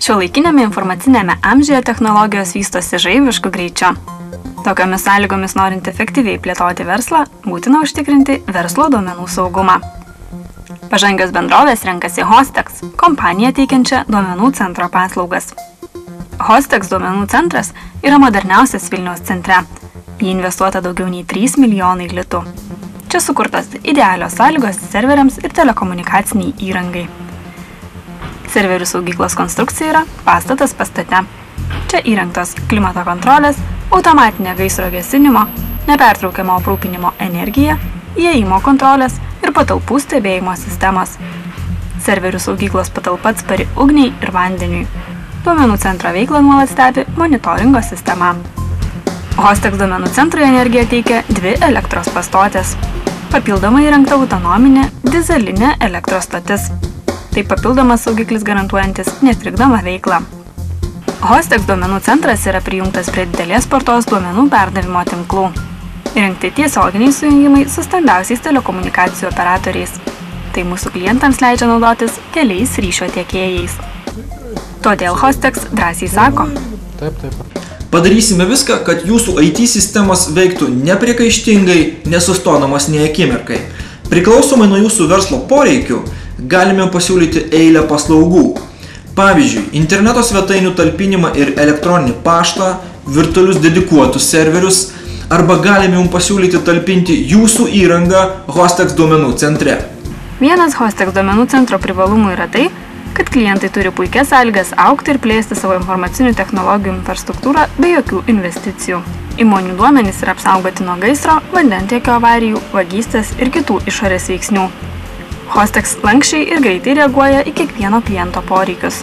Šiuolaikinėme informacinėme amžiuje technologijos vystosi žaibišku greičiu. Tokiomis sąlygomis norint efektyviai plėtoti verslą, būtina užtikrinti verslo duomenų saugumą. Pažangios bendrovės renkasi Hostex, kompaniją teikiančią duomenų centro paslaugas. Hostex duomenų centras yra moderniausias Vilniaus centre. Jį investuota daugiau nei 3 milijonai litų. Čia sukurtos idealios sąlygos serveriams ir telekomunikaciniai įrangai. Serverių saugyklos konstrukcija yra pastatas pastate. Čia įrengtos klimato kontrolės, automatinė gaisro gesinimo, nepertraukiamo aprūpinimo energija, įėjimo kontrolės ir patalpų stebėjimo sistemos. Serverių saugyklos patalpa atspari ugniai ir vandeniui. Duomenų centro veiklą nuolat stebi monitoringo sistema. Hostex duomenų centrui energiją teikia 2 elektros pastotės. Papildomai įrengta autonominė dizelinė elektros stotis. Tai papildomas saugiklis garantuojantis netrikdomą veiklą. Hostex duomenų centras yra prijungtas prie didelės spartos duomenų perdavimo tinklų. Įrengti tiesioginiai sujungimai su stambiausiais telekomunikacijų operatoriais. Tai mūsų klientams leidžia naudotis keliais ryšio tiekėjais. Todėl Hostex drąsiai sako: Padarysime viską, kad jūsų IT sistemos veiktų nepriekaištingai, nesustodamas nei akimirkai. Priklausomai nuo jūsų verslo poreikių, galime pasiūlyti eilę paslaugų. Pavyzdžiui, interneto svetainių talpinimą ir elektroninį paštą, virtualius dedikuotus serverius, arba galime jums pasiūlyti talpinti jūsų įrangą Hostex duomenų centre. Vienas Hostex duomenų centro privalumų yra tai, kad klientai turi puikias sąlygas augti ir plėsti savo informacinių technologijų infrastruktūrą be jokių investicijų. Įmonių duomenys yra apsaugoti nuo gaisro, vandentiekio avarijų, vagystės ir kitų išorės veiksnių. Hostex lankščiai ir greitai reaguoja į kiekvieno kliento poreikius.